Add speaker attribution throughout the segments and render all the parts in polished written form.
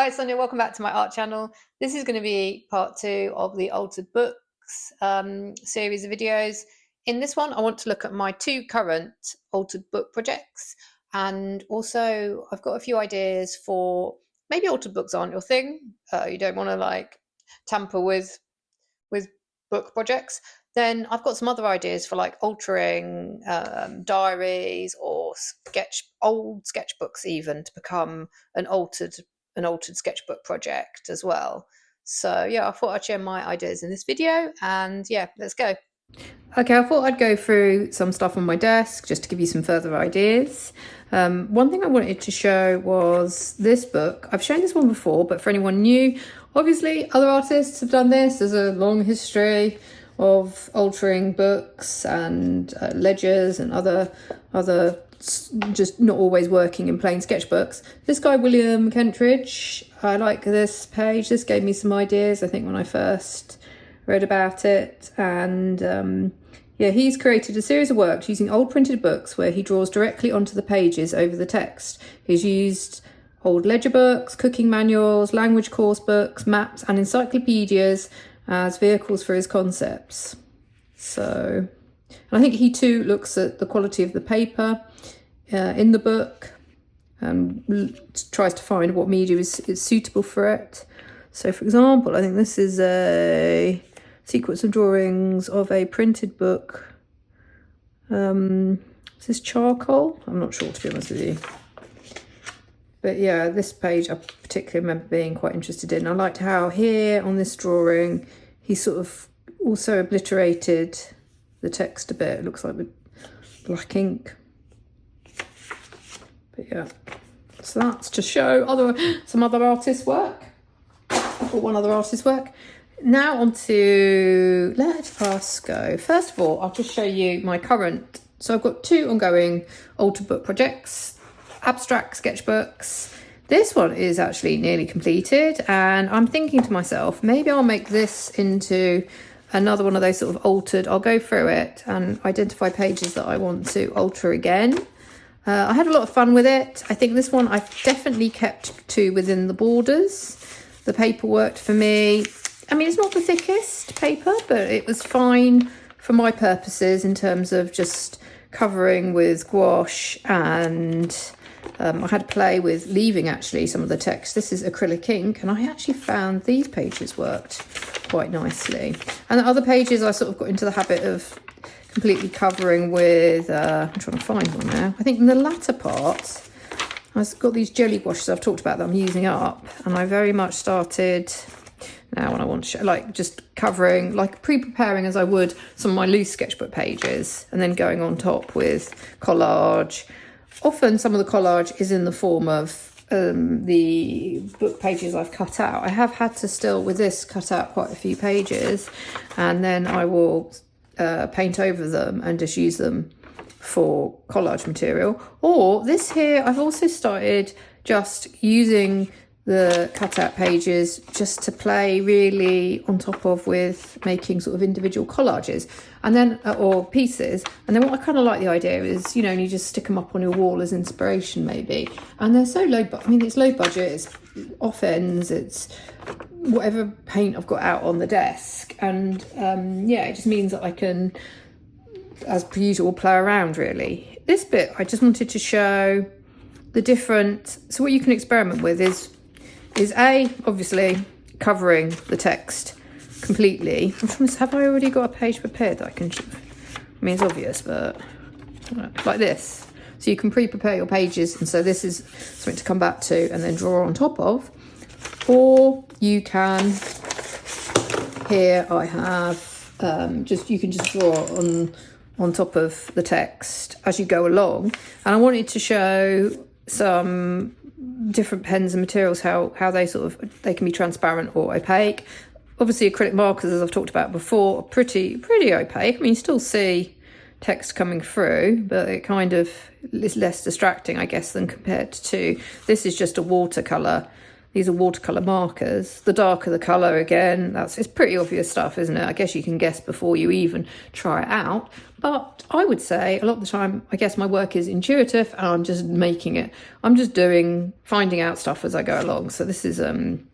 Speaker 1: Hi Sonia, welcome back to my art channel. This is going to be part 2 of the Altered Books series of videos. In this one I want to look at my 2 current altered book projects, and also I've got a few ideas for maybe altered books aren't your thing. You don't want to like tamper with book projects. Then I've got some other ideas for like altering diaries or old sketchbooks even to become an altered sketchbook project as well. So yeah, I thought I'd share my ideas in this video, and yeah, let's go. Okay, I thought I'd go through some stuff on my desk just to give you some further ideas. One thing I wanted to show was this book. I've shown this one before, but for anyone new, obviously other artists have done this. There's a long history of altering books and ledgers and other just not always working in plain sketchbooks. This guy, William Kentridge, I like this page. This gave me some ideas, I think, when I first read about it. And yeah, he's created a series of works using old printed books where he draws directly onto the pages over the text. He's used old ledger books, cooking manuals, language course books, maps and encyclopedias as vehicles for his concepts. So, and I think he too looks at the quality of the paper in the book and tries to find what media is suitable for it. So for example, I think this is a sequence of drawings of a printed book. Is this charcoal? I'm not sure, to be honest with you. But yeah, this page I particularly remember being quite interested in. I liked how here on this drawing, he sort of also obliterated the text a bit. It looks like with black ink. But yeah, so that's to show some other artists' work, or one other artist's work. Now on to, let us go. First of all, I'll just show you my current. So I've got 2 ongoing altered book projects, abstract sketchbooks. This one is actually nearly completed, and I'm thinking to myself, maybe I'll make this into another one of those sort of altered. I'll go through it and identify pages that I want to alter again. I had a lot of fun with it. I think this one I've definitely kept to within the borders. The paper worked for me. I mean, it's not the thickest paper, but it was fine for my purposes in terms of just covering with gouache, and I had to play with leaving actually some of the text. This is acrylic ink, and I actually found these pages worked quite nicely. And the other pages I sort of got into the habit of completely covering with, I'm trying to find one now. I think in the latter part, I've got these jelly gouaches I've talked about that I'm using up, and I very much started now when I want to show, like just covering, like pre-preparing as I would some of my loose sketchbook pages, and then going on top with collage. Often some of the collage is in the form of the book pages I've cut out. I have had to still, with this, cut out quite a few pages, and then I will paint over them and just use them for collage material. Or this here, I've also started just using the cutout pages just to play really on top of with making sort of individual collages, and then or pieces. And then what I kind of like the idea is, you know, you just stick them up on your wall as inspiration maybe. And they're so low, I mean, it's low budget, it's off ends, it's whatever paint I've got out on the desk, and yeah, it just means that I can, as per usual, play around really. This bit I just wanted to show the different, so what you can experiment with is obviously covering the text completely. I'm trying to, have I already got a page prepared that I can, I mean, it's obvious, but like this. So you can pre-prepare your pages, and so this is something to come back to and then draw on top of. Or you can, here I have, you can just draw on top of the text as you go along. And I wanted to show some different pens and materials, how they can be transparent or opaque. Obviously acrylic markers, as I've talked about before, are pretty opaque. I mean, you still see text coming through, but it kind of is less distracting, I guess, than compared to this is just a watercolor These are watercolour markers. The darker the colour, again, it's pretty obvious stuff, isn't it? I guess you can guess before you even try it out. But I would say a lot of the time, I guess my work is intuitive and I'm just making it. I'm just finding out stuff as I go along. So this is and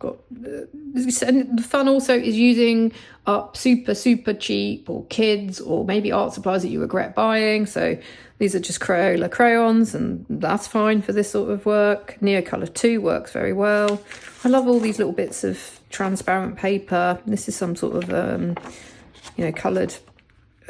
Speaker 1: the fun also is using up super cheap or kids or maybe art supplies that you regret buying. So these are just Crayola crayons, and that's fine for this sort of work. Neocolor 2 works very well. I love all these little bits of transparent paper. This is some sort of coloured,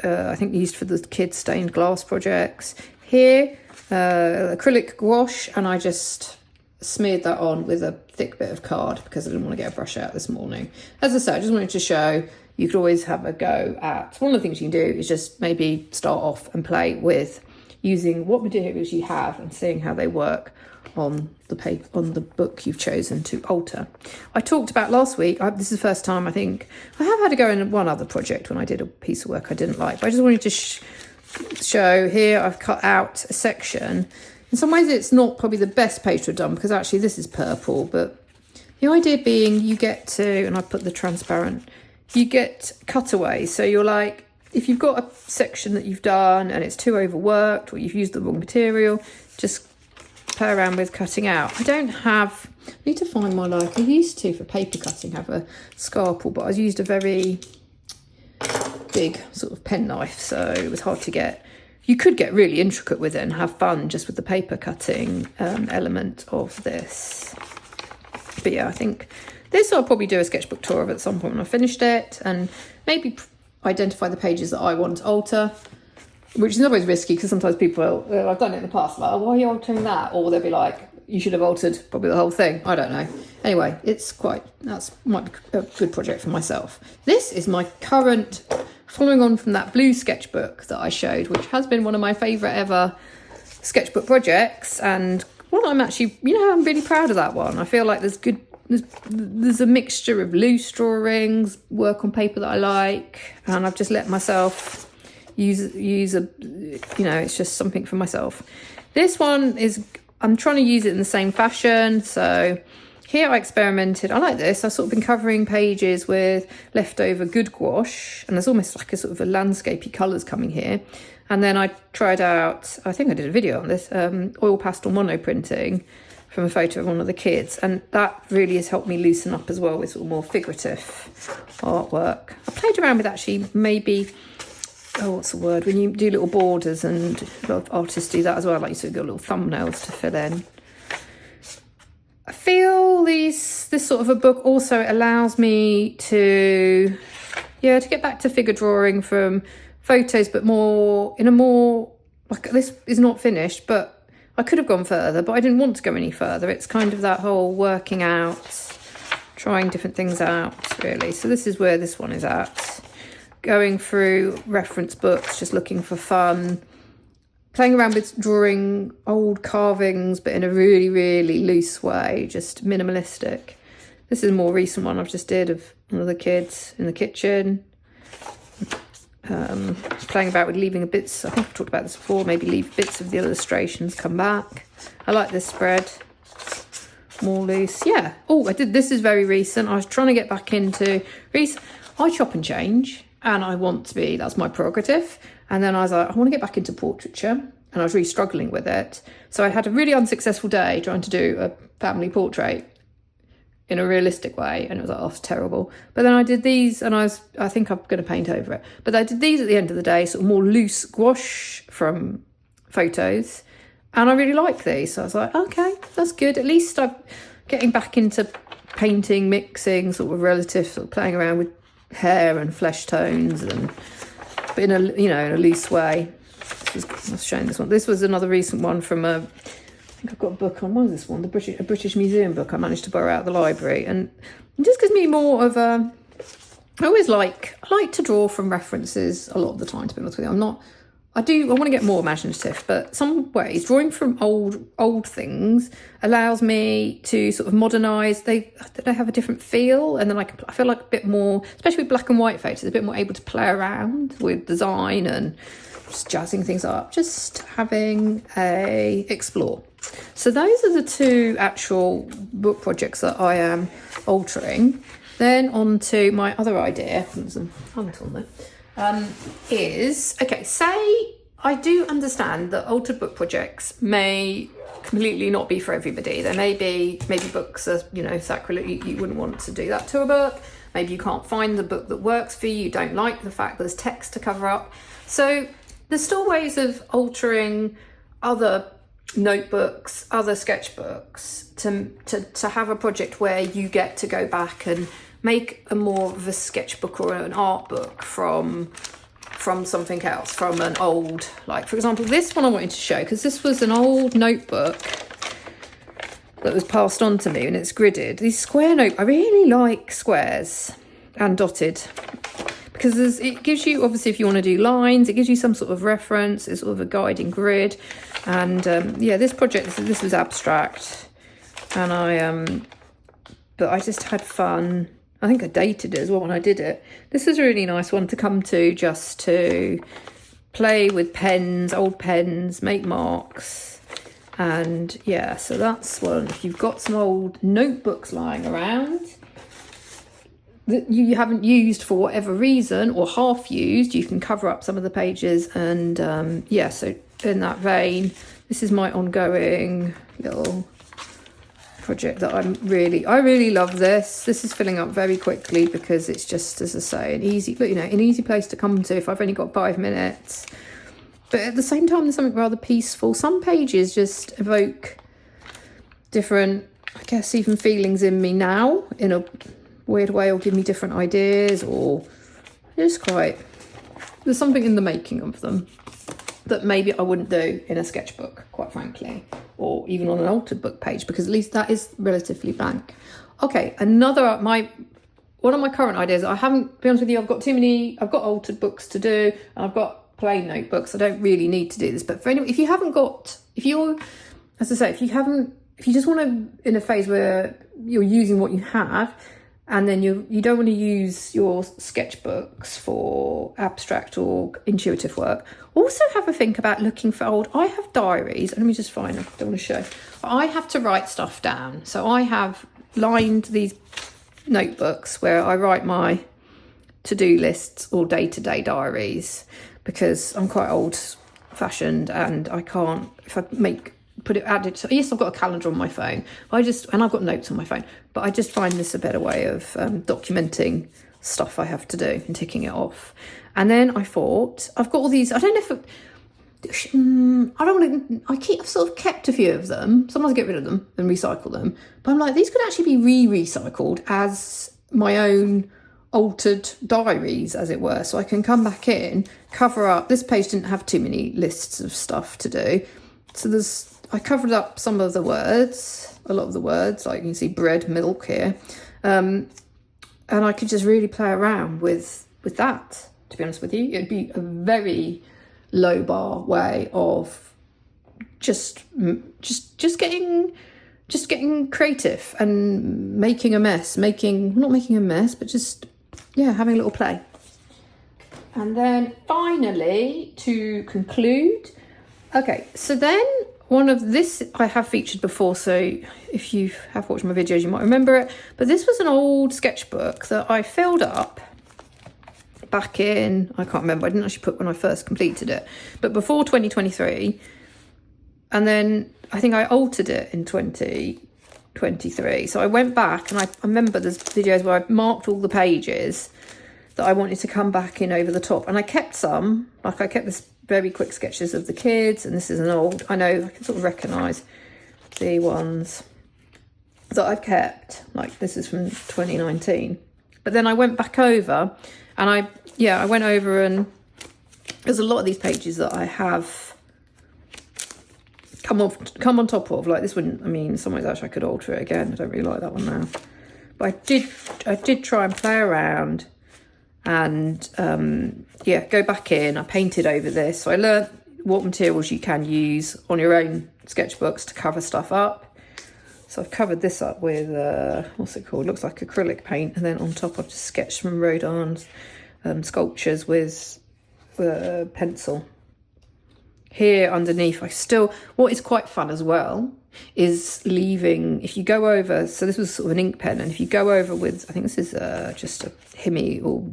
Speaker 1: I think used for the kids' stained glass projects. Here, acrylic gouache, and I just smeared that on with a thick bit of card because I didn't want to get a brush out this morning. As I said, I just wanted to show you could always have a go at. One of the things you can do is just maybe start off and play with using what materials you have and seeing how they work on the paper, on the book you've chosen to alter. I talked about last week, this is the first time I think, I have had a go in one other project when I did a piece of work I didn't like, but I just wanted to show here I've cut out a section. In some ways it's not probably the best page to have done because actually this is purple, but the idea being you get to, and I put the transparent, you get cutaways. So you're like, if you've got a section that you've done and it's too overworked or you've used the wrong material, just play around with cutting out. I need to find my I used to, for paper cutting, have a scalpel, but I used a very big sort of penknife, so it was hard to get. You could get really intricate with it and have fun just with the paper cutting element of this. But yeah, I think this I'll probably do a sketchbook tour of at some point when I finished it, and maybe identify the pages that I want to alter, which is always risky because sometimes people, I've done it in the past, like, oh, why are you altering that? Or they'll be like, you should have altered probably the whole thing. I don't know. Anyway, that might be a good project for myself. This is my current, following on from that blue sketchbook that I showed, which has been one of my favourite ever sketchbook projects, and one I'm actually, I'm really proud of that one. I feel like there's a mixture of loose drawings, work on paper that I like, and I've just let myself use it's just something for myself. This one I'm trying to use it in the same fashion. So here I experimented. I like this. I've sort of been covering pages with leftover good gouache, and there's almost like a sort of a landscapey colours coming here. And then I tried out, I think I did a video on this, oil pastel mono printing from a photo of one of the kids, and that really has helped me loosen up as well with sort of more figurative artwork. I played around with actually maybe, what's the word, when you do little borders, and a lot of artists do that as well, like you sort of got little thumbnails to fill in. I feel this sort of a book also allows me to get back to figure drawing from photos, but this is not finished, but I could have gone further, but I didn't want to go any further. It's kind of that whole working out, trying different things out, really. So this is where this one is at. Going through reference books, just looking for fun. Playing around with drawing old carvings, but in a really, really loose way, just minimalistic. This is a more recent one I've just did of one of the kids in the kitchen. Playing about with leaving bits, I think I've talked about this before, maybe leave bits of the illustrations come back. I like this spread, more loose. Yeah. Oh, this is very recent. I was trying to get back into, I chop and change, and I want to be, that's my prerogative. And then I was like, I want to get back into portraiture, and I was really struggling with it. So I had a really unsuccessful day trying to do a family portrait in a realistic way, and it was like, oh, it's terrible. But then I did these, and I think I'm going to paint over it. But I did these at the end of the day, sort of more loose gouache from photos, and I really like these. So I was like, okay, that's good. At least I'm getting back into painting, mixing, sort of relative, sort of playing around with hair and flesh tones, but in a loose way. I was showing this one. This was another recent one from I think I've got a book on, what is this one? A British Museum book I managed to borrow out of the library. And it just gives me more of a, I like to draw from references a lot of the time, to be honest with you. I want to get more imaginative, but some ways drawing from old things allows me to sort of modernise. They have a different feel, and then I feel like a bit more, especially with black and white photos, a bit more able to play around with design and just jazzing things up, just having a explore. So those are the two actual book projects that I am altering. Then on to my other idea, is, okay, say I do understand that altered book projects may completely not be for everybody. There may be, maybe books are, you know, sacrilege, you wouldn't want to do that to a book. Maybe you can't find the book that works for you. You don't like the fact there's text to cover up. So there's still ways of altering other notebooks, other sketchbooks to have a project where you get to go back and make a more of a sketchbook or an art book from something else, from an old, like for example this one I wanted to show, because this was an old notebook that was passed on to me, and it's gridded. These square note, I really like squares and dotted, because it gives you, obviously if you want to do lines, it gives you some sort of reference, it's sort of a guiding grid. And yeah, this project, this was abstract, and but I just had fun. I think I dated it as well when I did it. This is a really nice one to come to, just to play with pens, old pens, make marks. And yeah, so that's one. If you've got some old notebooks lying around that you haven't used for whatever reason, or half used, you can cover up some of the pages. And yeah, so in that vein, this is my ongoing little project that I really love. This is filling up very quickly, because it's just, as I say, an easy place to come to if I've only got 5 minutes. But at the same time, there's something rather peaceful. Some pages just evoke different, I guess, even feelings in me now in a weird way, or give me different ideas, or just there's something in the making of them that maybe I wouldn't do in a sketchbook, quite frankly, or even on an altered book page, because at least that is relatively blank. Okay, one of my current ideas, I haven't, to be honest with you, I've got altered books to do, and I've got plain notebooks. I don't really need to do this, but for anyone, if you just want to, in a phase where you're using what you have, and then you don't want to use your sketchbooks for abstract or intuitive work, also have a think about looking for I have diaries. Let me just find them. I don't want to show. I have to write stuff down. So I have lined these notebooks where I write my to-do lists or day-to-day diaries, because I'm quite old-fashioned and I can't, if I yes, I've got a calendar on my phone, and I've got notes on my phone, but I just find this a better way of documenting stuff I have to do and ticking it off. And then I thought, I've got all these, I don't know if I've sort of kept a few of them. Sometimes I get rid of them and recycle them, but I'm like, these could actually be recycled as my own altered diaries, as it were. So I can come back in, cover up. This page didn't have too many lists of stuff to do, so I covered up some of the words, a lot of the words, like you can see bread, milk here, and I could just really play around with that. To be honest with you, it'd be a very low bar way of just getting creative and making a mess, not making a mess, but just, yeah, having a little play. And then finally, to conclude, okay, so then one of this I have featured before, so if you have watched my videos, you might remember it, but this was an old sketchbook that I filled up back in, I can't remember, I didn't actually put when I first completed it, but before 2023, and then I think I altered it in 2023. So I went back and I remember there's videos where I marked all the pages that I wanted to come back in over the top, and I kept some, like I kept this very quick sketches of the kids, and this is an old, I know I can sort of recognise the ones that I've kept, like this is from 2019. But then I went back over and I went over, and there's a lot of these pages that I have come on top of, like this one. I mean, in some ways actually I could alter it again. I don't really like that one now, but I did try and play around and go back in. I painted over this, so I learned what materials you can use on your own sketchbooks to cover stuff up. So I've covered this up with, what's it called? Looks like acrylic paint. And then on top I've just sketched some Rodin's sculptures with pencil. here underneath, what is quite fun as well is leaving, if you go over, so this was sort of an ink pen, and if you go over with, I think this is just a Himi or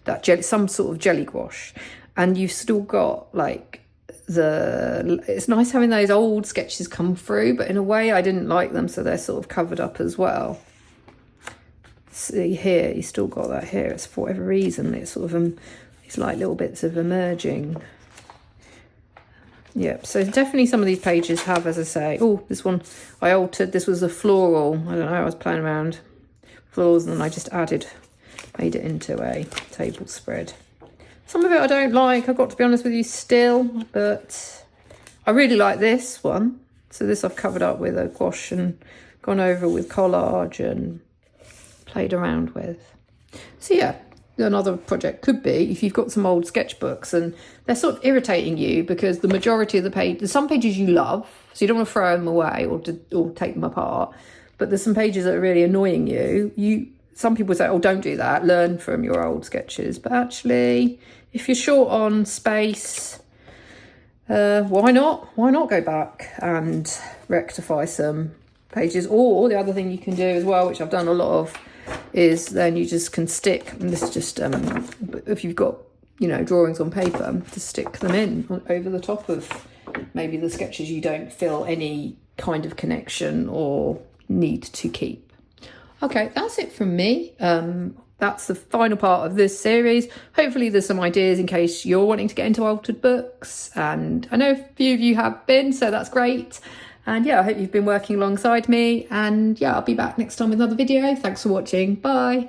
Speaker 1: that jelly, some sort of jelly gouache, and you've still got like it's nice having those old sketches come through, but in a way I didn't like them, so they're sort of covered up as well. See here, you still got that here. It's for whatever reason, it's sort of it's like little bits of emerging. Yep, so definitely some of these pages have, as I say, oh, this one I altered. This was a floral. I don't know, I was playing around florals and then I just made it into a table spread. Some of it I don't like, I've got to be honest with you still, but I really like this one. So this I've covered up with a gouache and gone over with collage and played around with. So yeah, another project could be if you've got some old sketchbooks and they're sort of irritating you because the majority of the there's some pages you love, so you don't want to throw them away or take them apart, but there's some pages that are really annoying you. Some people say, oh, don't do that, learn from your old sketches, but actually if you're short on space, why not go back and rectify some pages? Or the other thing you can do as well, which I've done a lot of, is then you just can stick, and this is just if you've got, you know, drawings on paper, to stick them in over the top of maybe the sketches you don't feel any kind of connection or need to keep. Okay, that's it from me. That's the final part of this series. Hopefully there's some ideas in case you're wanting to get into altered books, and I know a few of you have been, so that's great. And yeah, I hope you've been working alongside me, and yeah, I'll be back next time with another video. Thanks for watching. Bye.